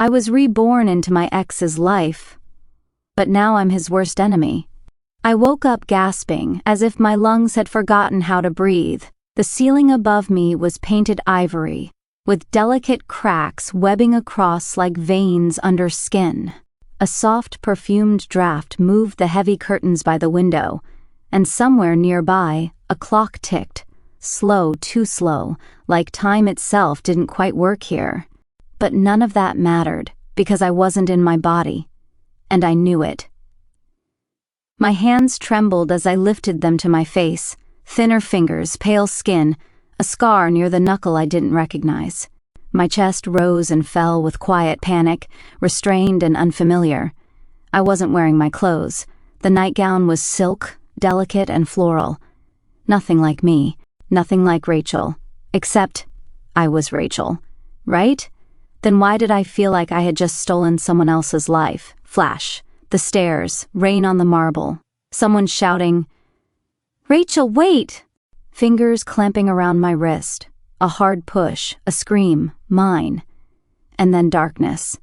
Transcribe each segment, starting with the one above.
I was reborn into my ex's life, but now I'm his worst enemy. I woke up gasping, as if my lungs had forgotten how to breathe. The ceiling above me was painted ivory, with delicate cracks webbing across like veins under skin. A soft, perfumed draft moved the heavy curtains by the window, and somewhere nearby, a clock ticked, slow, too slow, like time itself didn't quite work here. But none of that mattered, because I wasn't in my body, and I knew it. My hands trembled as I lifted them to my face, thinner fingers, pale skin, a scar near the knuckle I didn't recognize. My chest rose and fell with quiet panic, restrained and unfamiliar. I wasn't wearing my clothes. The nightgown was silk, delicate and floral. Nothing like me, nothing like Rachel, except I was Rachel, right? Then why did I feel like I had just stolen someone else's life? Flash, the stairs, rain on the marble, someone shouting, "Rachel, wait!" Fingers clamping around my wrist, a hard push, a scream, mine, and then darkness.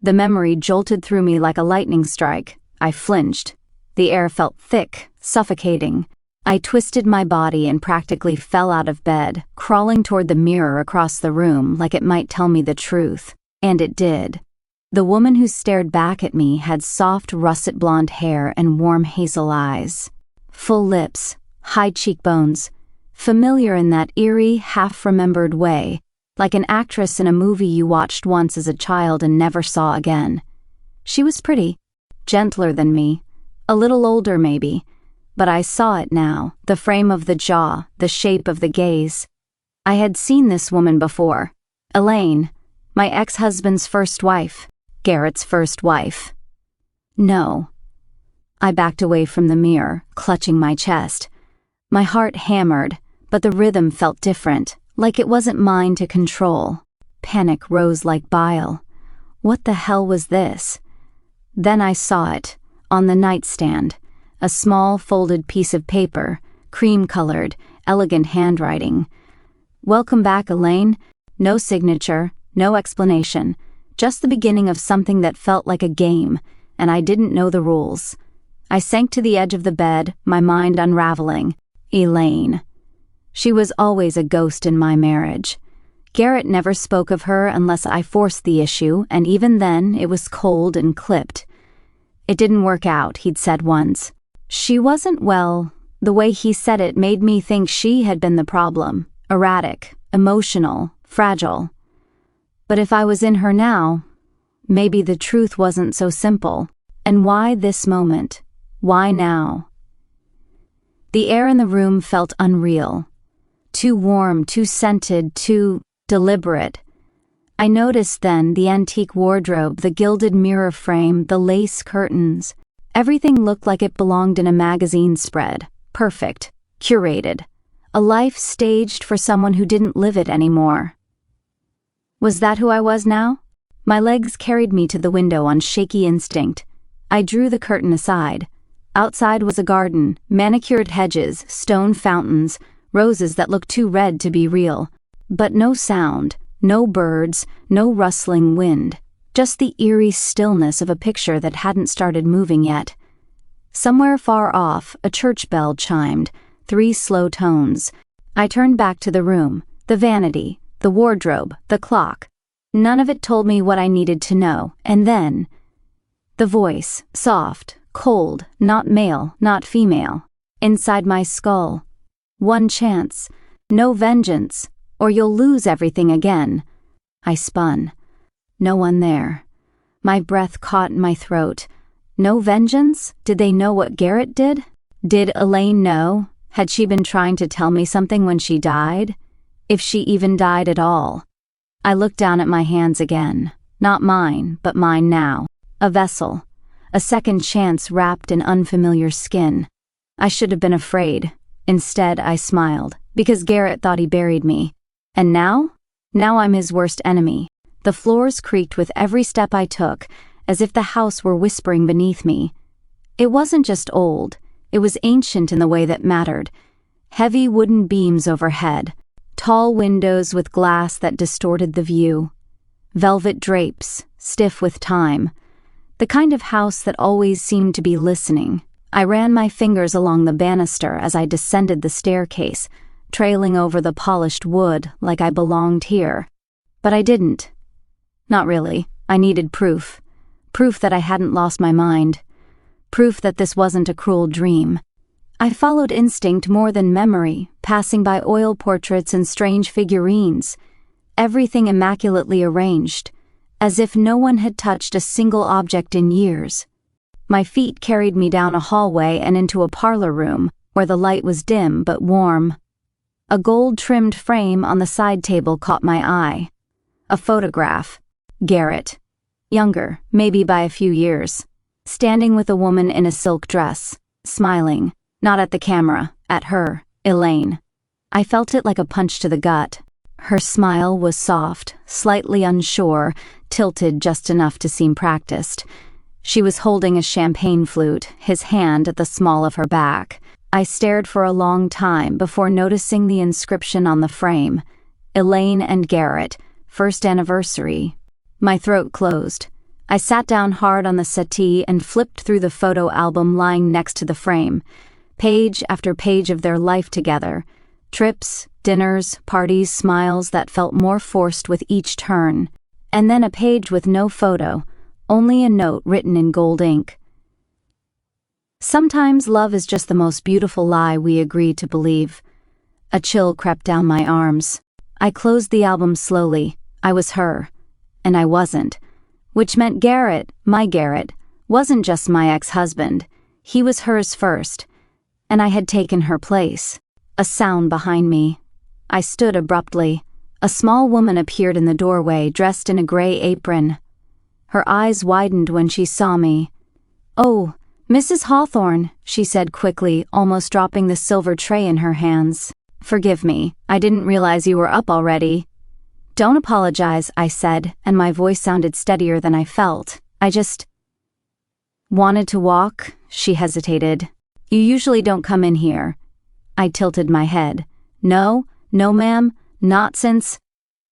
The memory jolted through me like a lightning strike. I flinched. The air felt thick, suffocating. I twisted my body and practically fell out of bed, crawling toward the mirror across the room like it might tell me the truth. And it did. The woman who stared back at me had soft russet blonde hair and warm hazel eyes. Full lips, high cheekbones, familiar in that eerie, half-remembered way, like an actress in a movie you watched once as a child and never saw again. She was pretty, gentler than me, a little older maybe, but I saw it now, the frame of the jaw, the shape of the gaze. I had seen this woman before. Elaine, my ex-husband's first wife, Garrett's first wife. No. I backed away from the mirror, clutching my chest. My heart hammered, but the rhythm felt different, like it wasn't mine to control. Panic rose like bile. What the hell was this? Then I saw it, on the nightstand. A small folded piece of paper, cream-colored, elegant handwriting. "Welcome back, Elaine." No signature, no explanation, just the beginning of something that felt like a game, and I didn't know the rules. I sank to the edge of the bed, my mind unraveling. Elaine. She was always a ghost in my marriage. Garrett never spoke of her unless I forced the issue, and even then it was cold and clipped. It didn't work out, he'd said once. She wasn't, well, the way he said it made me think she had been the problem. Erratic, emotional, fragile. But if I was in her now, maybe the truth wasn't so simple. And why this moment? Why now? The air in the room felt unreal. Too warm, too scented, too deliberate. I noticed then the antique wardrobe, the gilded mirror frame, the lace curtains. Everything looked like it belonged in a magazine spread. Perfect. Curated. A life staged for someone who didn't live it anymore. Was that who I was now? My legs carried me to the window on shaky instinct. I drew the curtain aside. Outside was a garden, manicured hedges, stone fountains, roses that looked too red to be real. But no sound, no birds, no rustling wind. Just the eerie stillness of a picture that hadn't started moving yet. Somewhere far off, a church bell chimed, 3 slow tones. I turned back to the room, the vanity, the wardrobe, the clock. None of it told me what I needed to know, and then the voice, soft, cold, not male, not female, inside my skull. "One chance, no vengeance, or you'll lose everything again." I spun. No one there. My breath caught in my throat. No vengeance? Did they know what Garrett did? Did Elaine know? Had she been trying to tell me something when she died? If she even died at all. I looked down at my hands again. Not mine, but mine now. A vessel. A second chance wrapped in unfamiliar skin. I should have been afraid. Instead, I smiled, because Garrett thought he buried me. And now? Now I'm his worst enemy. The floors creaked with every step I took, as if the house were whispering beneath me. It wasn't just old, it was ancient in the way that mattered. Heavy wooden beams overhead, tall windows with glass that distorted the view. velvet drapes, stiff with time. The kind of house that always seemed to be listening. I ran my fingers along the banister as I descended the staircase, trailing over the polished wood like I belonged here. But I didn't. Not really. I needed proof. Proof that I hadn't lost my mind. Proof that this wasn't a cruel dream. I followed instinct more than memory, passing by oil portraits and strange figurines. Everything immaculately arranged, as if no one had touched a single object in years. My feet carried me down a hallway and into a parlor room, where the light was dim but warm. A gold-trimmed frame on the side table caught my eye. A photograph. Garrett. Younger, maybe by a few years. Standing with a woman in a silk dress, smiling, not at the camera, at her, Elaine. I felt it like a punch to the gut. Her smile was soft, slightly unsure, tilted just enough to seem practiced. She was holding a champagne flute, his hand at the small of her back. I stared for a long time before noticing the inscription on the frame. Elaine and Garrett, first anniversary. My throat closed. I sat down hard on the settee and flipped through the photo album lying next to the frame. Page after page of their life together. Trips, dinners, parties, smiles that felt more forced with each turn. And then a page with no photo, only a note written in gold ink. Sometimes love is just the most beautiful lie we agree to believe. A chill crept down my arms. I closed the album slowly. I was her. And I wasn't. Which meant Garrett, my Garrett, wasn't just my ex-husband. He was hers first. And I had taken her place. A sound behind me. I stood abruptly. A small woman appeared in the doorway, dressed in a gray apron. Her eyes widened when she saw me. "Oh, Mrs. Hawthorne," she said quickly, almost dropping the silver tray in her hands. "Forgive me, I didn't realize you were up already." "Don't apologize," I said, and my voice sounded steadier than I felt. "I just wanted to walk," she hesitated. "You usually don't come in here." I tilted my head. No, ma'am, not since."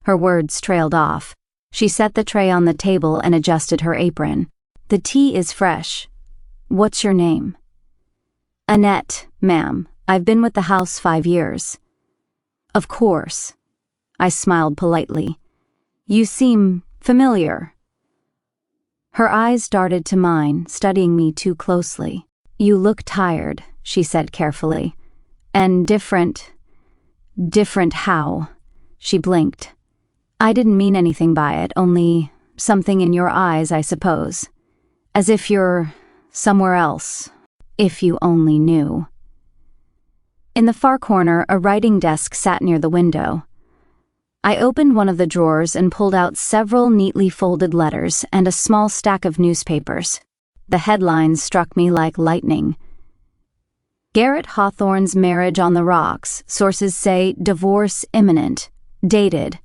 Her words trailed off. She set the tray on the table and adjusted her apron. "The tea is fresh. What's your name?" "Annette, ma'am. I've been with the house 5 years." "Of course." I smiled politely. "You seem familiar." Her eyes darted to mine, studying me too closely. "You look tired," she said carefully. "And different. Different how?" She blinked. "I didn't mean anything by it, only something in your eyes, I suppose. As if you're somewhere else. If you only knew." In the far corner, a writing desk sat near the window. I opened one of the drawers and pulled out several neatly folded letters and a small stack of newspapers. The headlines struck me like lightning. Garrett Hawthorne's marriage on the rocks. Sources say divorce imminent. Dated.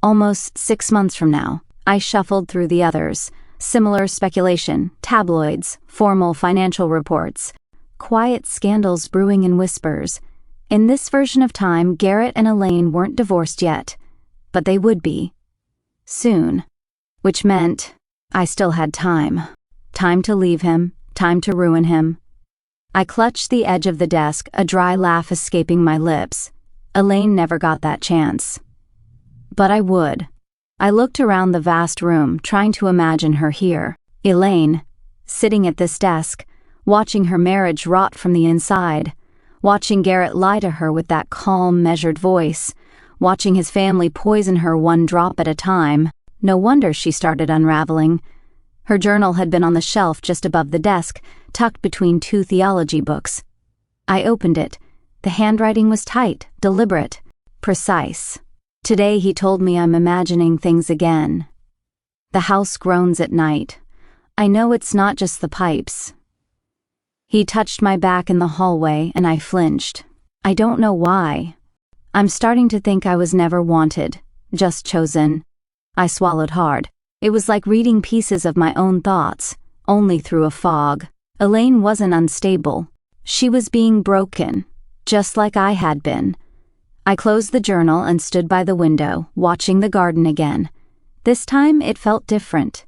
Almost 6 months from now. I shuffled through the others. Similar speculation, tabloids, formal financial reports. Quiet scandals brewing in whispers. In this version of time, Garrett and Elaine weren't divorced yet. But they would be. Soon. Which meant I still had time. Time to leave him. Time to ruin him. I clutched the edge of the desk, a dry laugh escaping my lips. Elaine never got that chance. But I would. I looked around the vast room, trying to imagine her here. Elaine, sitting at this desk, watching her marriage rot from the inside, watching Garrett lie to her with that calm, measured voice, watching his family poison her one drop at a time. No wonder she started unraveling. Her journal had been on the shelf just above the desk, tucked between 2 theology books. I opened it. The handwriting was tight, deliberate, precise. Today he told me I'm imagining things again. The house groans at night. I know it's not just the pipes. He touched my back in the hallway and I flinched. I don't know why. I'm starting to think I was never wanted, just chosen. I swallowed hard. It was like reading pieces of my own thoughts, only through a fog. Elaine wasn't unstable. She was being broken, just like I had been. I closed the journal and stood by the window, watching the garden again. This time it felt different.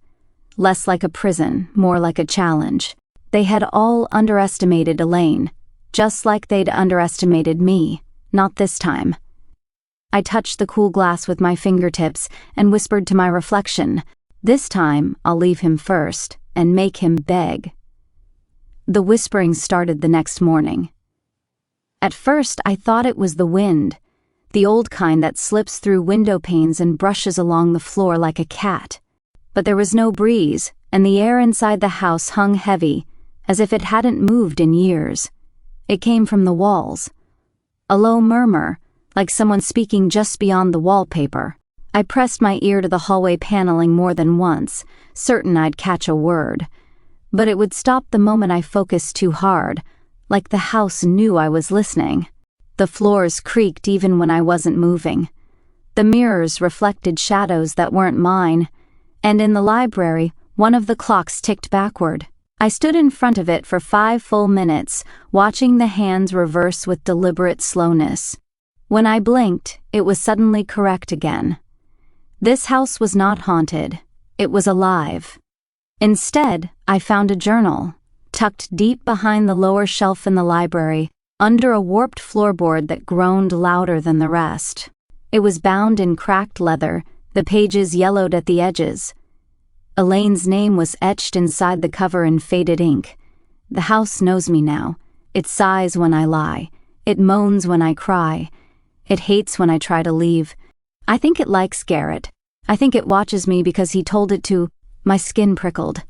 Less like a prison, more like a challenge. They had all underestimated Elaine, just like they'd underestimated me. Not this time. I touched the cool glass with my fingertips and whispered to my reflection, "This time I'll leave him first and make him beg." The whispering started the next morning. At first I thought it was the wind, the old kind that slips through window panes and brushes along the floor like a cat. But there was no breeze, and the air inside the house hung heavy, as if it hadn't moved in years. It came from the walls. A low murmur, like someone speaking just beyond the wallpaper. I pressed my ear to the hallway paneling more than once, certain I'd catch a word. But it would stop the moment I focused too hard, like the house knew I was listening. The floors creaked even when I wasn't moving. The mirrors reflected shadows that weren't mine, and in the library, one of the clocks ticked backward. I stood in front of it for 5 full minutes, watching the hands reverse with deliberate slowness. When I blinked, it was suddenly correct again. This house was not haunted. It was alive. Instead, I found a journal, tucked deep behind the lower shelf in the library, under a warped floorboard that groaned louder than the rest. It was bound in cracked leather, the pages yellowed at the edges. Elaine's name was etched inside the cover in faded ink. The house knows me now. It sighs when I lie. It moans when I cry. It hates when I try to leave. I think it likes Garrett. I think it watches me because he told it to. My skin prickled.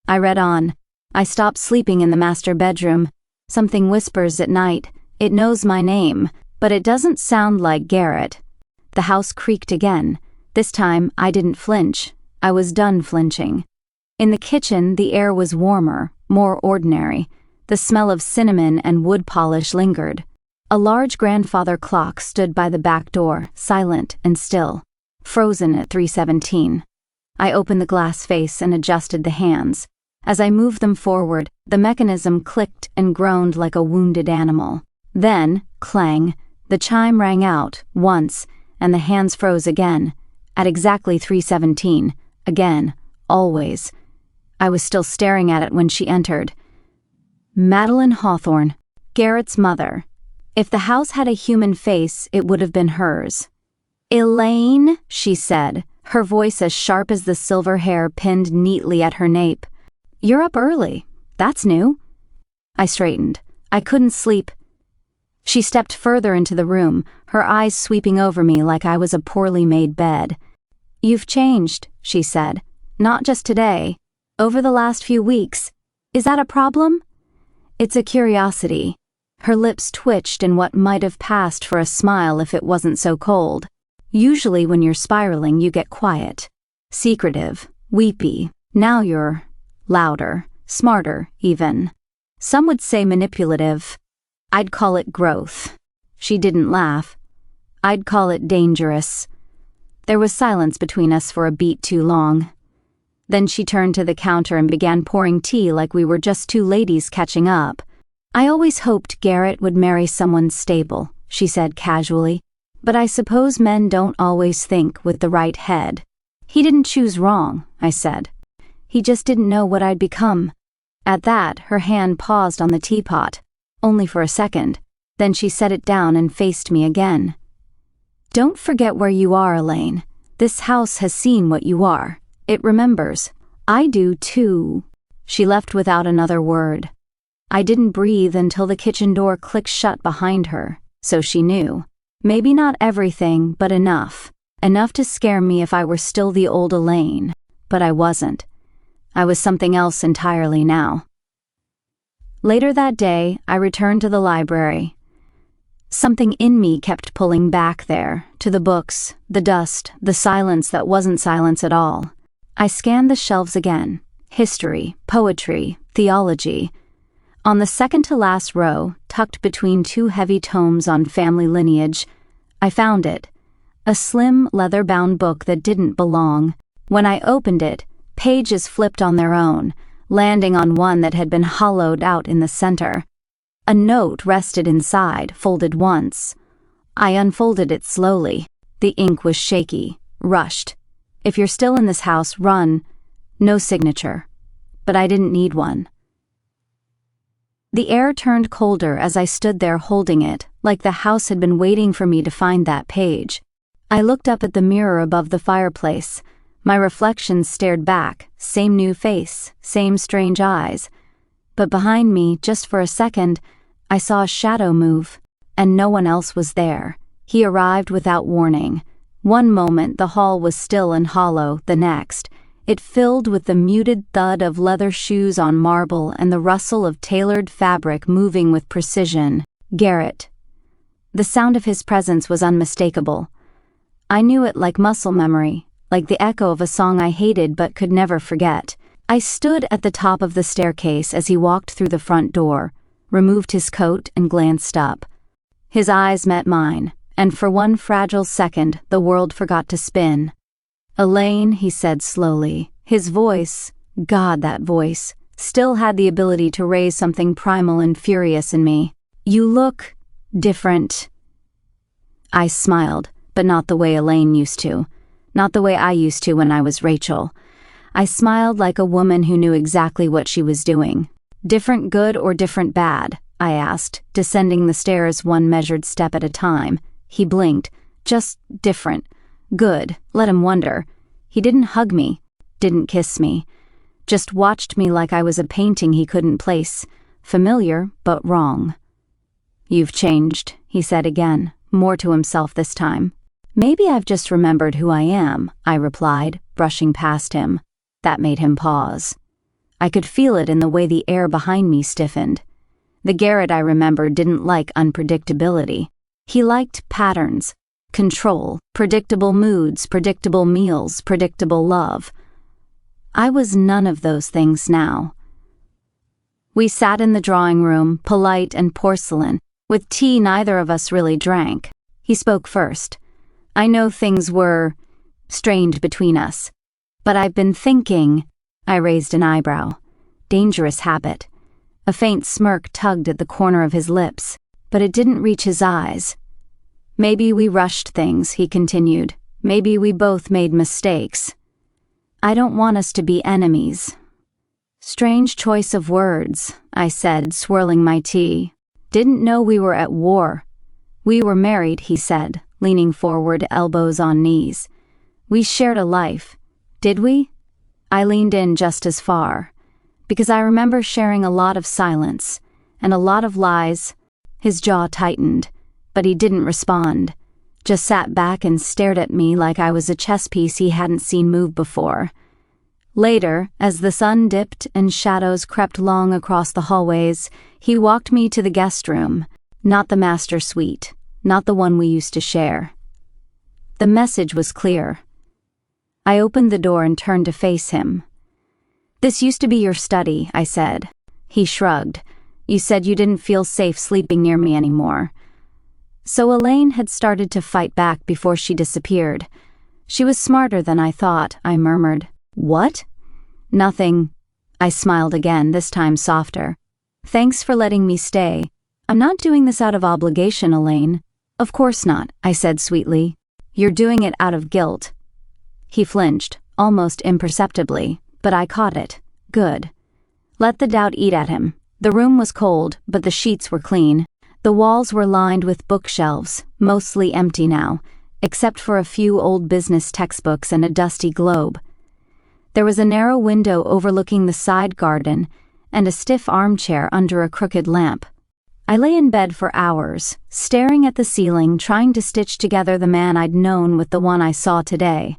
I read on. I stopped sleeping in the master bedroom. Something whispers at night. It knows my name, but it doesn't sound like Garrett. The house creaked again. This time, I didn't flinch. I was done flinching. In the kitchen, the air was warmer, more ordinary. The smell of cinnamon and wood polish lingered. A large grandfather clock stood by the back door, silent and still, frozen at 3:17. I opened the glass face and adjusted the hands. As I moved them forward, the mechanism clicked and groaned like a wounded animal. Then, clang, the chime rang out, once, and the hands froze again, at exactly 3:17, again, always. I was still staring at it when she entered. Madeline Hawthorne, Garrett's mother. If the house had a human face, it would have been hers. "Elaine," she said, her voice as sharp as the silver hair pinned neatly at her nape. "You're up early. That's new." I straightened. I couldn't sleep. She stepped further into the room, her eyes sweeping over me like I was a poorly made bed. "You've changed," she said. "Not just today. Over the last few weeks. Is that a problem?" "It's a curiosity." Her lips twitched in what might have passed for a smile if it wasn't so cold. Usually when you're spiraling, you get quiet. Secretive, weepy. Now you're louder, smarter, even. Some would say manipulative. I'd call it growth. She didn't laugh. I'd call it dangerous. There was silence between us for a beat too long. Then she turned to the counter and began pouring tea like we were just two ladies catching up. "I always hoped Garrett would marry someone stable," she said casually, "but I suppose men don't always think with the right head." "He didn't choose wrong," I said. "He just didn't know what I'd become." At that, her hand paused on the teapot, only for a second. Then she set it down and faced me again. "Don't forget where you are, Elaine. This house has seen what you are. It remembers. I do too." She left without another word. I didn't breathe until the kitchen door clicked shut behind her, so she knew. Maybe not everything, but enough. Enough to scare me if I were still the old Elaine. But I wasn't. I was something else entirely now. Later that day, I returned to the library. Something in me kept pulling back there, to the books, the dust, the silence that wasn't silence at all. I scanned the shelves again. History, poetry, theology. On the second-to-last row, tucked between two heavy tomes on family lineage, I found it. A slim, leather-bound book that didn't belong. When I opened it, pages flipped on their own, landing on one that had been hollowed out in the center. A note rested inside, folded once. I unfolded it slowly. The ink was shaky, rushed. If you're still in this house, run. No signature. But I didn't need one. The air turned colder as I stood there holding it, like the house had been waiting for me to find that page. I looked up at the mirror above the fireplace. My reflection stared back, same new face, same strange eyes. But behind me, just for a second, I saw a shadow move, and no one else was there. He arrived without warning. One moment the hall was still and hollow, the next, it filled with the muted thud of leather shoes on marble and the rustle of tailored fabric moving with precision. Garrett. The sound of his presence was unmistakable. I knew it like muscle memory, like the echo of a song I hated but could never forget. I stood at the top of the staircase as he walked through the front door, removed his coat and glanced up. His eyes met mine, and for one fragile second the world forgot to spin. "Elaine," he said slowly. His voice, God, that voice, still had the ability to raise something primal and furious in me. "You look different." I smiled, but not the way Elaine used to. Not the way I used to when I was Rachel. I smiled like a woman who knew exactly what she was doing. "Different good or different bad?" I asked, descending the stairs one measured step at a time. He blinked. "Just different. Good. Let him wonder." He didn't hug me, didn't kiss me, just watched me like I was a painting he couldn't place. Familiar, but wrong. "You've changed," he said again, more to himself this time. "Maybe I've just remembered who I am," I replied, brushing past him. That made him pause. I could feel it in the way the air behind me stiffened. The Garrett I remembered didn't like unpredictability. He liked patterns, control, predictable moods, predictable meals, predictable love. I was none of those things now. We sat in the drawing room, polite and porcelain, with tea neither of us really drank. He spoke first. "I know things were strained between us, but I've been thinking." I raised an eyebrow. Dangerous habit. A faint smirk tugged at the corner of his lips, but it didn't reach his eyes. "Maybe we rushed things," he continued. "Maybe we both made mistakes. I don't want us to be enemies." "Strange choice of words," I said, swirling my tea. "Didn't know we were at war." "We were married," he said, leaning forward, elbows on knees. "We shared a life. Did we?" I leaned in just as far, because I remember sharing a lot of silence, and a lot of lies. His jaw tightened, but he didn't respond, just sat back and stared at me like I was a chess piece he hadn't seen move before. Later, as the sun dipped and shadows crept long across the hallways, he walked me to the guest room, not the master suite, not the one we used to share. The message was clear. I opened the door and turned to face him. "This used to be your study," I said. He shrugged. "You said you didn't feel safe sleeping near me anymore." So Elaine had started to fight back before she disappeared. "She was smarter than I thought," I murmured. "What?" "Nothing." I smiled again, this time softer. "Thanks for letting me stay. I'm not doing this out of obligation, Elaine." "Of course not," I said sweetly. "You're doing it out of guilt." He flinched, almost imperceptibly, but I caught it. Good. Let the doubt eat at him. The room was cold, but the sheets were clean. The walls were lined with bookshelves, mostly empty now, except for a few old business textbooks and a dusty globe. There was a narrow window overlooking the side garden and a stiff armchair under a crooked lamp. I lay in bed for hours, staring at the ceiling, trying to stitch together the man I'd known with the one I saw today.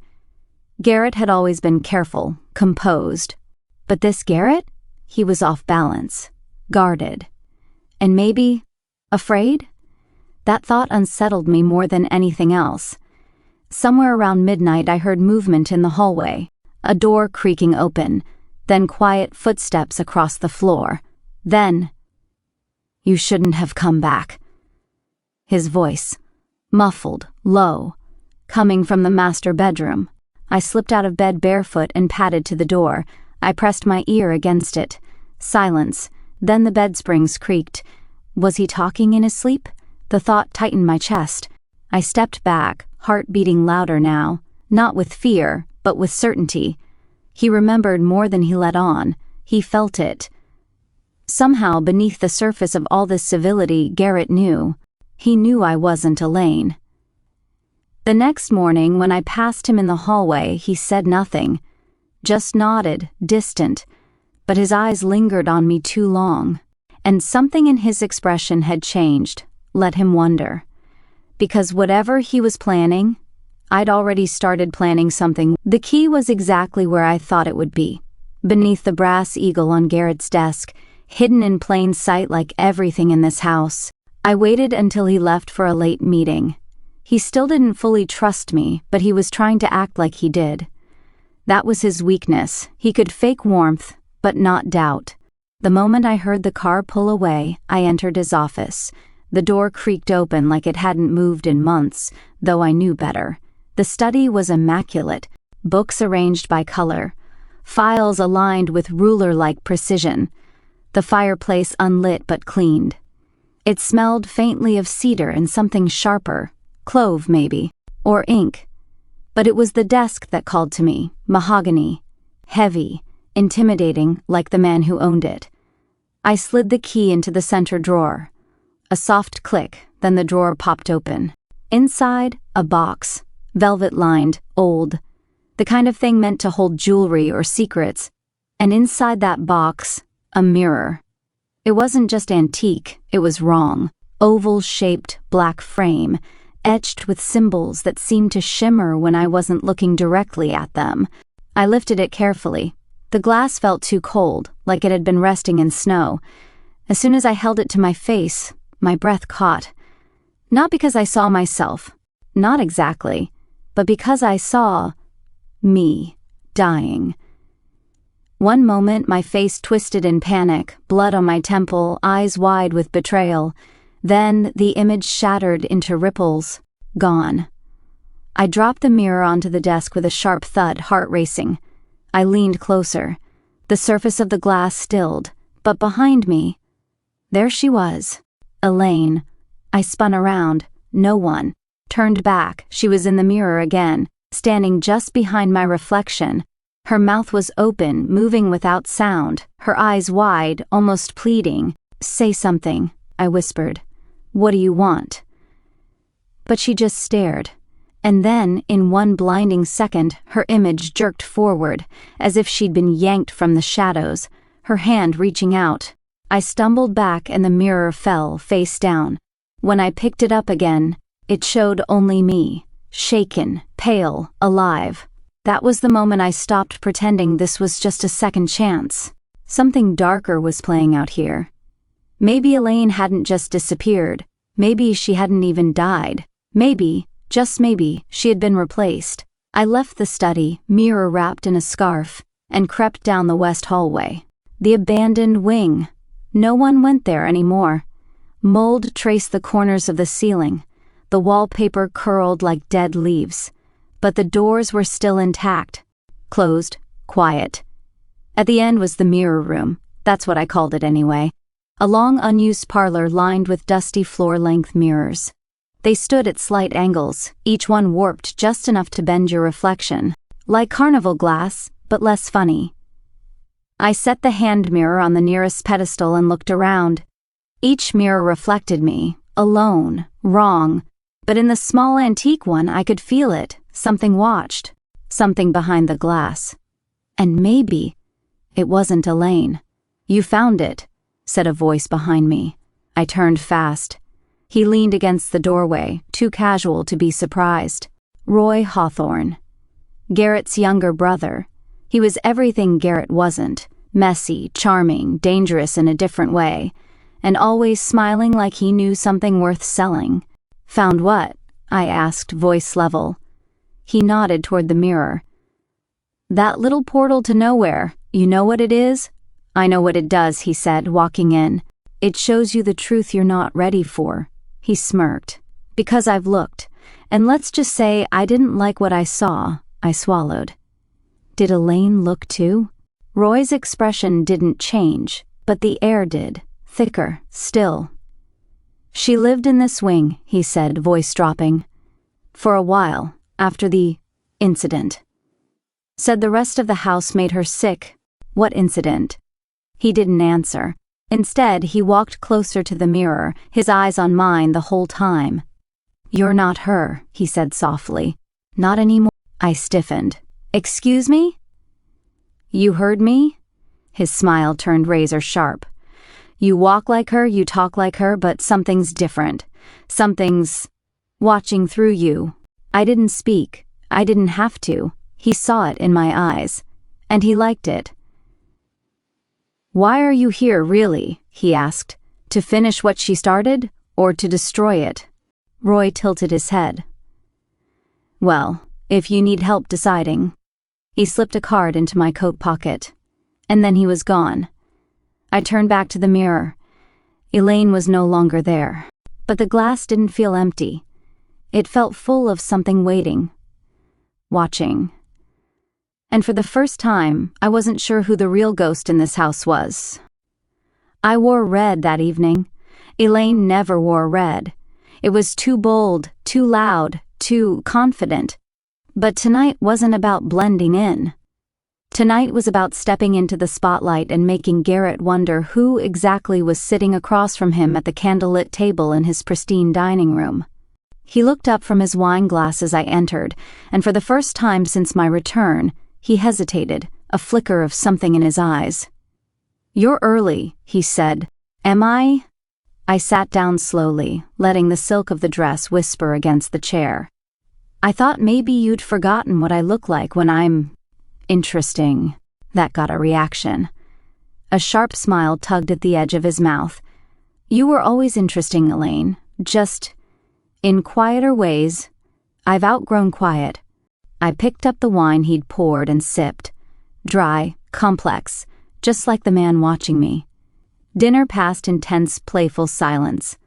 Garrett had always been careful, composed. But this Garrett? He was off balance, guarded. And maybe afraid? That thought unsettled me more than anything else. Somewhere around midnight I heard movement in the hallway, a door creaking open, then quiet footsteps across the floor. Then, "You shouldn't have come back." His voice, muffled, low, coming from the master bedroom. I slipped out of bed barefoot and padded to the door. I pressed my ear against it. Silence. Then the bed springs creaked. Was he talking in his sleep? The thought tightened my chest. I stepped back, heart beating louder now, not with fear, but with certainty. He remembered more than he let on. He felt it. Somehow, beneath the surface of all this civility, Garrett knew. He knew I wasn't Elaine. The next morning, when I passed him in the hallway, he said nothing. Just nodded, distant, but his eyes lingered on me too long, and something in his expression had changed, let him wonder. Because whatever he was planning, I'd already started planning something. The key was exactly where I thought it would be, beneath the brass eagle on Garrett's desk, hidden in plain sight like everything in this house. I waited until he left for a late meeting. He still didn't fully trust me, but he was trying to act like he did. That was his weakness. He could fake warmth, but not doubt. The moment I heard the car pull away, I entered his office. The door creaked open like it hadn't moved in months, though I knew better. The study was immaculate, books arranged by color, files aligned with ruler-like precision, the fireplace unlit but cleaned. It smelled faintly of cedar and something sharper, clove maybe, or ink. But it was the desk that called to me, mahogany, heavy, intimidating like the man who owned it. I slid the key into the center drawer. A soft click, then the drawer popped open. Inside, a box, velvet-lined, old, the kind of thing meant to hold jewelry or secrets, and inside that box, a mirror. It wasn't just antique, it was wrong. Oval-shaped, black frame, etched with symbols that seemed to shimmer when I wasn't looking directly at them. I lifted it carefully. The glass felt too cold, like it had been resting in snow. As soon as I held it to my face, my breath caught. Not because I saw myself, not exactly, but because I saw me dying. One moment my face twisted in panic, blood on my temple, eyes wide with betrayal. Then the image shattered into ripples, gone. I dropped the mirror onto the desk with a sharp thud, heart racing. I leaned closer. The surface of the glass stilled, but behind me, there she was, Elaine. I spun around. No one. Turned back. She was in the mirror again, standing just behind my reflection. Her mouth was open, moving without sound, her eyes wide, almost pleading. "Say something," I whispered. "What do you want?" But she just stared. And then, in one blinding second, her image jerked forward, as if she'd been yanked from the shadows, her hand reaching out. I stumbled back and the mirror fell, face down. When I picked it up again, it showed only me, shaken, pale, alive. That was the moment I stopped pretending this was just a second chance. Something darker was playing out here. Maybe Elaine hadn't just disappeared. Maybe she hadn't even died. Maybe, just maybe, she had been replaced. I left the study, mirror wrapped in a scarf, and crept down the west hallway. The abandoned wing. No one went there anymore. Mold traced the corners of the ceiling. The wallpaper curled like dead leaves. But the doors were still intact. Closed, quiet. At the end was the mirror room. That's what I called it anyway. A long unused parlor lined with dusty floor-length mirrors. They stood at slight angles, each one warped just enough to bend your reflection. Like carnival glass, but less funny. I set the hand mirror on the nearest pedestal and looked around. Each mirror reflected me, alone, wrong. But in the small antique one, I could feel it. Something watched. Something behind the glass. And maybe it wasn't Elaine. "You found it," said a voice behind me. I turned fast. He leaned against the doorway, too casual to be surprised. Roy Hawthorne. Garrett's younger brother. He was everything Garrett wasn't. Messy, charming, dangerous in a different way. And always smiling like he knew something worth selling. "Found what?" I asked, voice level. He nodded toward the mirror. "That little portal to nowhere. You know what it is?" "I know what it does," he said, walking in. "It shows you the truth you're not ready for." He smirked. "Because I've looked. And let's just say I didn't like what I saw." I swallowed. Did Elaine look too? Roy's expression didn't change, but the air did. Thicker, still. "She lived in this wing," he said, voice dropping. "For a while, after the incident." Said the rest of the house made her sick. What incident? He didn't answer. Instead, he walked closer to the mirror, his eyes on mine the whole time. You're not her, he said softly. Not anymore. I stiffened. Excuse me? You heard me? His smile turned razor sharp. You walk like her, you talk like her, but something's different. Something's watching through you. I didn't speak. I didn't have to. He saw it in my eyes. And he liked it. Why are you here, really? He asked. To finish what she started, or to destroy it? Roy tilted his head. Well, if you need help deciding. He slipped a card into my coat pocket. And then he was gone. I turned back to the mirror. Elaine was no longer there. But the glass didn't feel empty. It felt full of something waiting. Watching. And for the first time, I wasn't sure who the real ghost in this house was. I wore red that evening. Elaine never wore red. It was too bold, too loud, too confident. But tonight wasn't about blending in. Tonight was about stepping into the spotlight and making Garrett wonder who exactly was sitting across from him at the candlelit table in his pristine dining room. He looked up from his wine glass as I entered, and for the first time since my return, he hesitated, a flicker of something in his eyes. You're early, he said. Am I? I sat down slowly, letting the silk of the dress whisper against the chair. I thought maybe you'd forgotten what I look like when I'm interesting. That got a reaction. A sharp smile tugged at the edge of his mouth. You were always interesting, Elaine. Just in quieter ways. I've outgrown quiet. I picked up the wine he'd poured and sipped. Dry, complex, just like the man watching me. Dinner passed in tense, playful silence.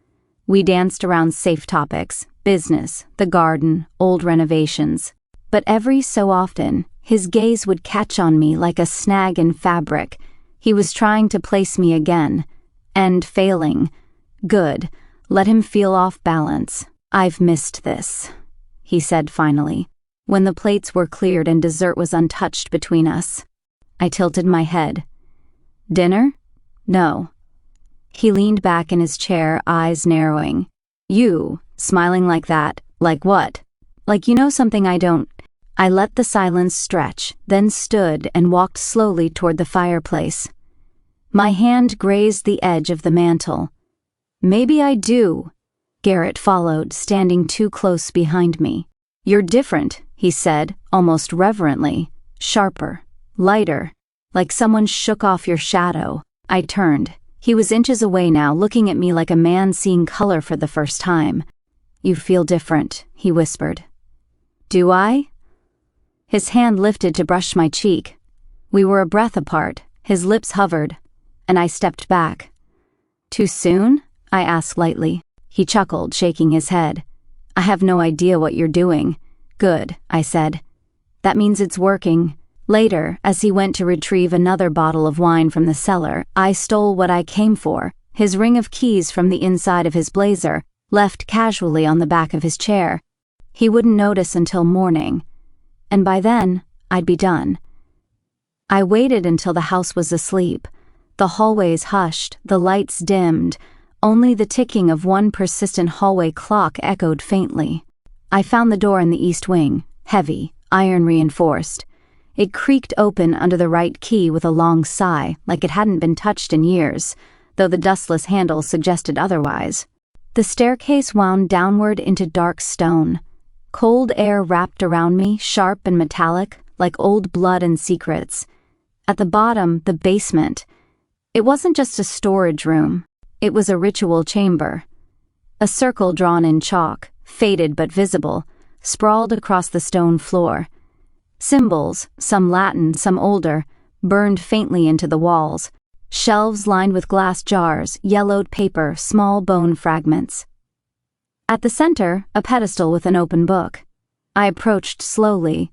We danced around safe topics, business, the garden, old renovations. But every so often, his gaze would catch on me like a snag in fabric. He was trying to place me again. And failing. Good. Let him feel off balance. I've missed this, he said finally, when the plates were cleared and dessert was untouched between us. I tilted my head. Dinner? No. He leaned back in his chair, eyes narrowing. You, smiling like that, like what? Like you know something I don't. I let the silence stretch, then stood and walked slowly toward the fireplace. My hand grazed the edge of the mantel. Maybe I do. Garrett followed, standing too close behind me. You're different, he said, almost reverently. Sharper, lighter, like someone shook off your shadow. I turned. He was inches away now, looking at me like a man seeing color for the first time. You feel different, he whispered. Do I? His hand lifted to brush my cheek. We were a breath apart. His lips hovered, and I stepped back. Too soon? I asked lightly. He chuckled, shaking his head. I have no idea what you're doing. Good, I said. That means it's working. Later, as he went to retrieve another bottle of wine from the cellar, I stole what I came for, his ring of keys from the inside of his blazer, left casually on the back of his chair. He wouldn't notice until morning. And by then, I'd be done. I waited until the house was asleep. The hallways hushed, the lights dimmed. Only the ticking of one persistent hallway clock echoed faintly. I found the door in the east wing, heavy, iron-reinforced. It creaked open under the right key with a long sigh, like it hadn't been touched in years, though the dustless handle suggested otherwise. The staircase wound downward into dark stone. Cold air wrapped around me, sharp and metallic, like old blood and secrets. At the bottom, the basement. It wasn't just a storage room. It was a ritual chamber. A circle drawn in chalk, faded but visible, sprawled across the stone floor. Symbols, some Latin, some older, burned faintly into the walls. Shelves lined with glass jars, yellowed paper, small bone fragments. At the center, a pedestal with an open book. I approached slowly.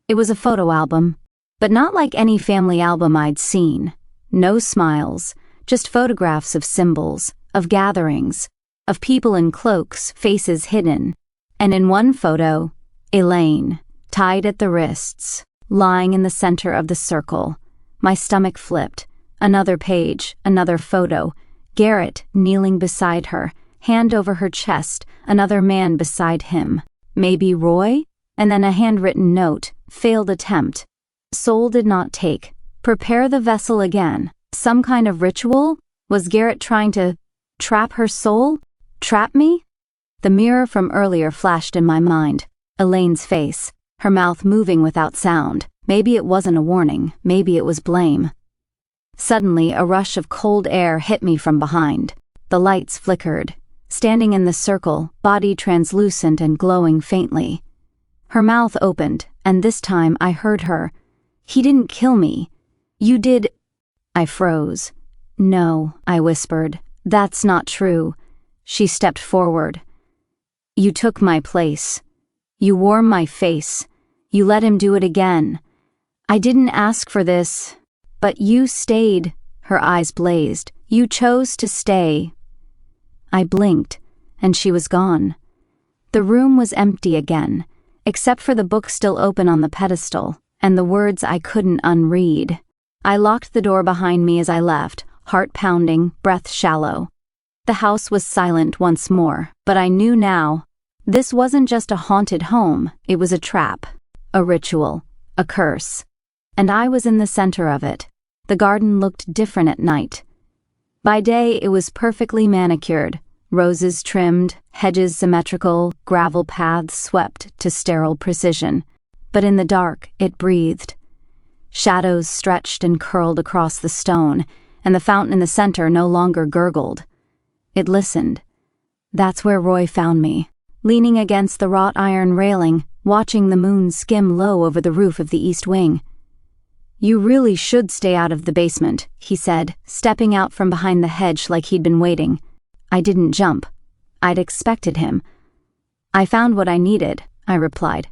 It was a photo album, but not like any family album I'd seen. No smiles, just photographs of symbols, of gatherings, of people in cloaks, faces hidden. And in one photo, Elaine, tied at the wrists, lying in the center of the circle. My stomach flipped. Another page, another photo. Garrett kneeling beside her, hand over her chest, another man beside him. Maybe Roy? And then a handwritten note, failed attempt. Soul did not take. Prepare the vessel again. Some kind of ritual? Was Garrett trying to trap her soul? Trap me? The mirror from earlier flashed in my mind. Elaine's face, her mouth moving without sound. Maybe it wasn't a warning, maybe it was blame. Suddenly, a rush of cold air hit me from behind. The lights flickered. Standing in the circle, body translucent and glowing faintly. Her mouth opened, and this time I heard her. He didn't kill me. You did. I froze. No, I whispered. That's not true. She stepped forward. You took my place. You wore my face. You let him do it again. I didn't ask for this, but you stayed. Her eyes blazed. You chose to stay. I blinked, and she was gone. The room was empty again, except for the book still open on the pedestal, and the words I couldn't unread. I locked the door behind me as I left, heart pounding, breath shallow. The house was silent once more, but I knew now. This wasn't just a haunted home, it was a trap, a ritual, a curse. And I was in the center of it. The garden looked different at night. By day it was perfectly manicured, roses trimmed, hedges symmetrical, gravel paths swept to sterile precision. But in the dark it breathed. Shadows stretched and curled across the stone, and the fountain in the center no longer gurgled. It listened. That's where Roy found me, leaning against the wrought iron railing, watching the moon skim low over the roof of the east wing. You really should stay out of the basement, he said, stepping out from behind the hedge like he'd been waiting. I didn't jump. I'd expected him. I found what I needed, I replied.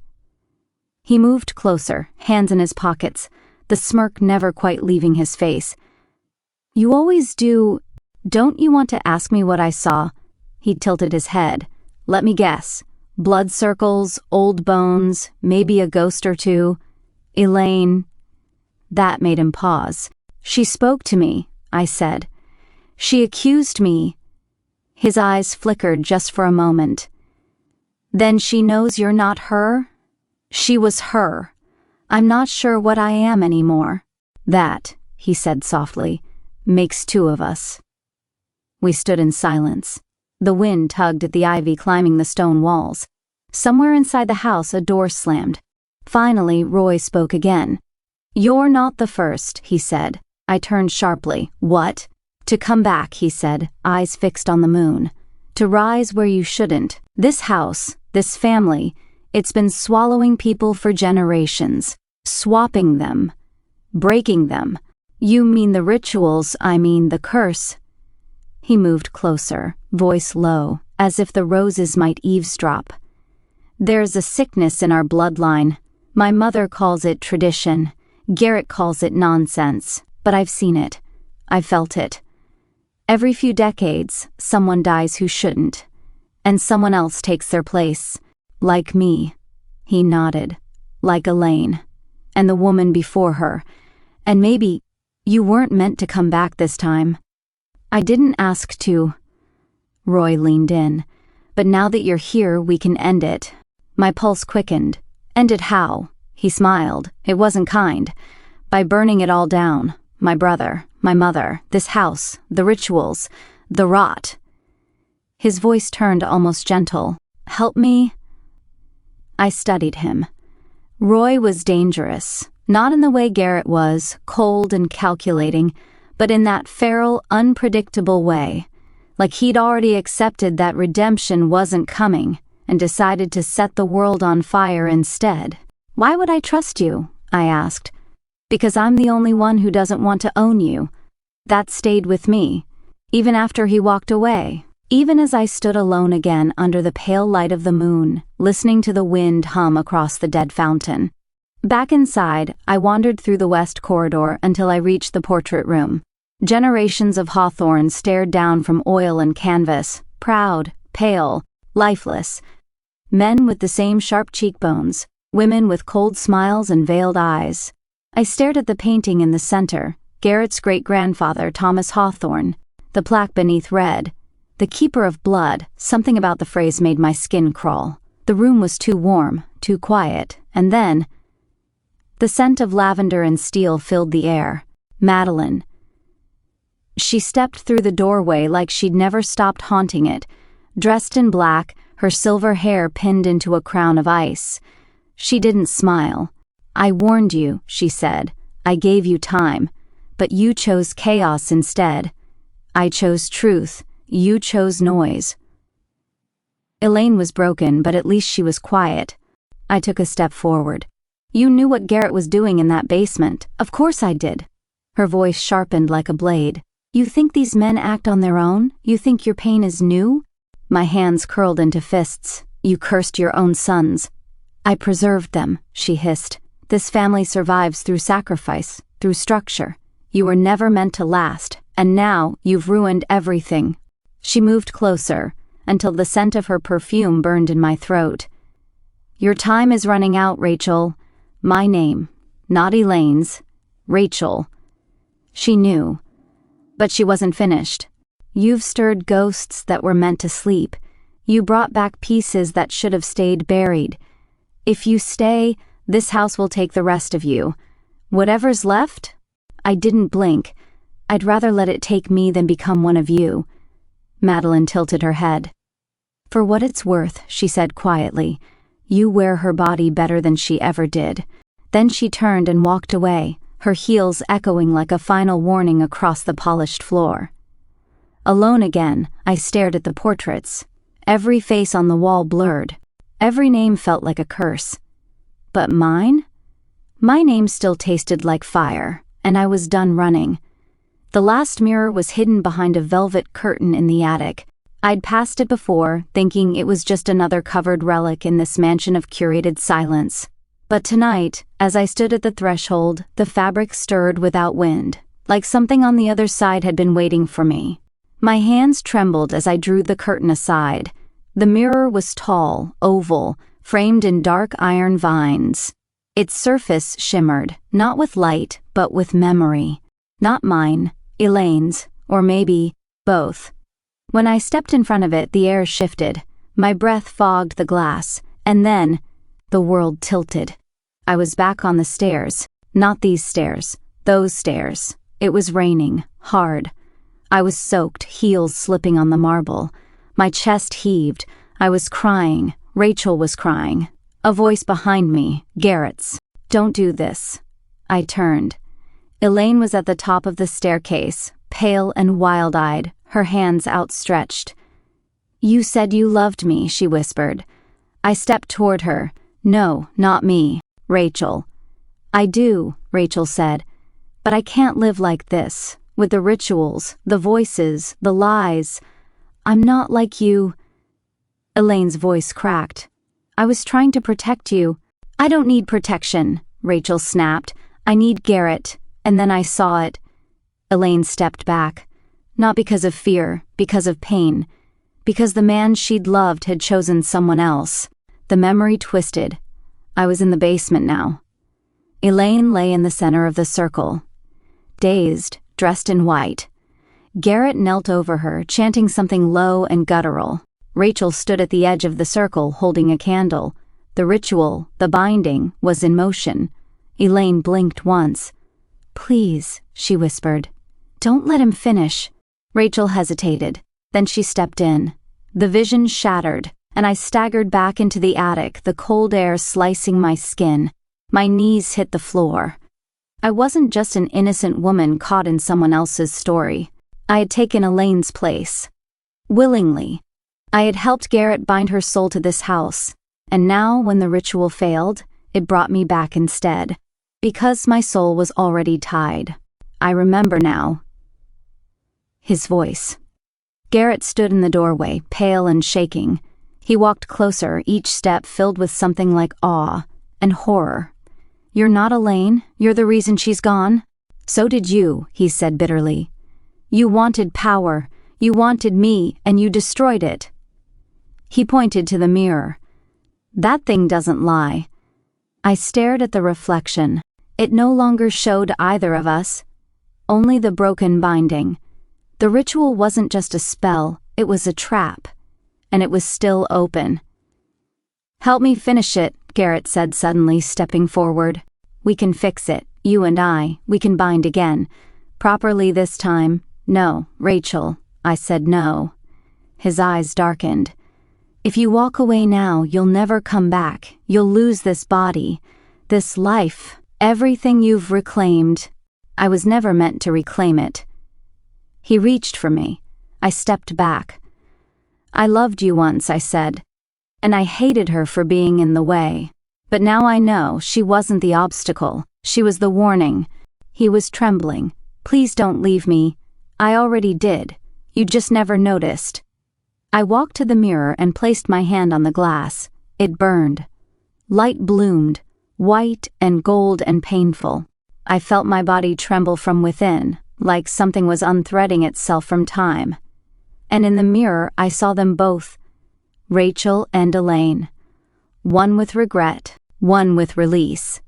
He moved closer, hands in his pockets, the smirk never quite leaving his face. You always do. Don't you want to ask me what I saw? He tilted his head. Let me guess. Blood circles, old bones, maybe a ghost or two. Elaine. That made him pause. She spoke to me, I said. She accused me. His eyes flickered just for a moment. Then she knows you're not her? She was her. I'm not sure what I am anymore. That, he said softly, makes two of us. We stood in silence. The wind tugged at the ivy climbing the stone walls. Somewhere inside the house a door slammed. Finally, Roy spoke again. You're not the first, he said. I turned sharply. What? To come back, he said, eyes fixed on the moon. To rise where you shouldn't. This house, this family, it's been swallowing people for generations. Swapping them. Breaking them. You mean the rituals, I mean the curse. He moved closer, voice low, as if the roses might eavesdrop. There's a sickness in our bloodline. My mother calls it tradition. Garrett calls it nonsense, but I've seen it. I've felt it. Every few decades, someone dies who shouldn't, and someone else takes their place. Like me. He nodded. Like Elaine. And the woman before her. And maybe you weren't meant to come back this time. I didn't ask to. Roy leaned in. But now that you're here, we can end it. My pulse quickened. End it how? He smiled. It wasn't kind. By burning it all down. My brother, my mother, this house, the rituals, the rot. His voice turned almost gentle. Help me? I studied him. Roy was dangerous. Not in the way Garrett was, cold and calculating, but in that feral, unpredictable way. Like he'd already accepted that redemption wasn't coming, and decided to set the world on fire instead. Why would I trust you? I asked. Because I'm the only one who doesn't want to own you. That stayed with me, even after he walked away. Even as I stood alone again under the pale light of the moon, listening to the wind hum across the dead fountain. Back inside, I wandered through the west corridor until I reached the portrait room. Generations of hawthorn stared down from oil and canvas, proud, pale, lifeless. Men with the same sharp cheekbones, women with cold smiles and veiled eyes. I stared at the painting in the center, Garrett's great-grandfather, Thomas Hawthorne. The plaque beneath read, "The Keeper of Blood." Something about the phrase made my skin crawl. The room was too warm, too quiet, and then the scent of lavender and steel filled the air. Madeline. She stepped through the doorway like she'd never stopped haunting it, dressed in black, her silver hair pinned into a crown of ice. She didn't smile. "I warned you," she said. "I gave you time. But you chose chaos instead. I chose truth. You chose noise." Elaine was broken, but at least she was quiet. I took a step forward. "You knew what Garrett was doing in that basement." "Of course I did." Her voice sharpened like a blade. "You think these men act on their own? You think your pain is new?" My hands curled into fists. "You cursed your own sons." "I preserved them," she hissed. "This family survives through sacrifice, through structure. You were never meant to last, and now you've ruined everything." She moved closer, until the scent of her perfume burned in my throat. "Your time is running out, Rachel. My name, not Elaine's. Rachel." She knew, but she wasn't finished. "You've stirred ghosts that were meant to sleep. You brought back pieces that should have stayed buried. If you stay, this house will take the rest of you. Whatever's left?" I didn't blink. "I'd rather let it take me than become one of you." Madeline tilted her head. "For what it's worth," she said quietly, "you wear her body better than she ever did." Then she turned and walked away, her heels echoing like a final warning across the polished floor. Alone again, I stared at the portraits. Every face on the wall blurred. Every name felt like a curse. But mine? My name still tasted like fire, and I was done running. The last mirror was hidden behind a velvet curtain in the attic. I'd passed it before, thinking it was just another covered relic in this mansion of curated silence. But tonight, as I stood at the threshold, the fabric stirred without wind, like something on the other side had been waiting for me. My hands trembled as I drew the curtain aside. The mirror was tall, oval, framed in dark iron vines. Its surface shimmered, not with light, but with memory. Not mine, Elaine's, or maybe both. When I stepped in front of it, the air shifted. My breath fogged the glass, and then the world tilted. I was back on the stairs. Not these stairs, those stairs. It was raining, hard. I was soaked, heels slipping on the marble. My chest heaved. I was crying. Rachel was crying. A voice behind me, Garrett's. "Don't do this." I turned. Elaine was at the top of the staircase, pale and wild-eyed, her hands outstretched. "You said you loved me," she whispered. I stepped toward her. "No, not me, Rachel." "I do," Rachel said. "But I can't live like this, with the rituals, the voices, the lies. I'm not like you." Elaine's voice cracked. "I was trying to protect you." "I don't need protection," Rachel snapped. "I need Garrett." And then I saw it. Elaine stepped back. Not because of fear, because of pain. Because the man she'd loved had chosen someone else. The memory twisted. I was in the basement now. Elaine lay in the center of the circle. Dazed, dressed in white. Garrett knelt over her, chanting something low and guttural. Rachel stood at the edge of the circle, holding a candle. The ritual, the binding, was in motion. Elaine blinked once. "Please," she whispered. "Don't let him finish." Rachel hesitated. Then she stepped in. The vision shattered, and I staggered back into the attic, the cold air slicing my skin. My knees hit the floor. I wasn't just an innocent woman caught in someone else's story. I had taken Elaine's place. Willingly. I had helped Garrett bind her soul to this house, and now when the ritual failed, it brought me back instead. Because my soul was already tied. I remember now. His voice. Garrett stood in the doorway, pale and shaking. He walked closer, each step filled with something like awe and horror. "You're not Elaine. You're the reason she's gone." "So did you," he said bitterly. "You wanted power. You wanted me, and you destroyed it." He pointed to the mirror. "That thing doesn't lie." I stared at the reflection. It no longer showed either of us, only the broken binding. The ritual wasn't just a spell, it was a trap, and it was still open. "Help me finish it," Garrett said suddenly, stepping forward. "We can fix it, you and I, we can bind again. Properly this time." "No, Rachel," I said. "No." His eyes darkened. "If you walk away now, you'll never come back. You'll lose this body, this life, everything you've reclaimed." I was never meant to reclaim it. He reached for me. I stepped back. "I loved you once," I said, "and I hated her for being in the way. But now I know she wasn't the obstacle, she was the warning." He was trembling. "Please don't leave me." "I already did. You just never noticed." I walked to the mirror and placed my hand on the glass. It burned. Light bloomed, white and gold and painful. I felt my body tremble from within, like something was unthreading itself from time. And in the mirror I saw them both, Rachel and Elaine. One with regret, one with release.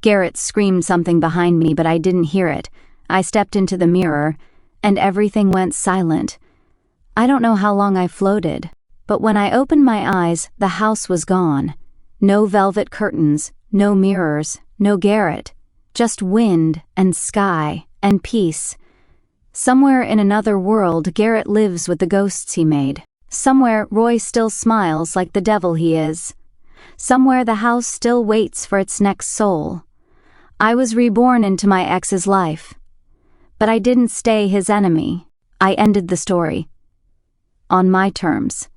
Garrett screamed something behind me, but I didn't hear it. I stepped into the mirror, and everything went silent. I don't know how long I floated, but when I opened my eyes, the house was gone. No velvet curtains, no mirrors, no Garrett. Just wind and sky and peace. Somewhere in another world, Garrett lives with the ghosts he made. Somewhere, Roy still smiles like the devil he is. Somewhere, the house still waits for its next soul. I was reborn into my ex's life. But I didn't stay his enemy. I ended the story. On my terms.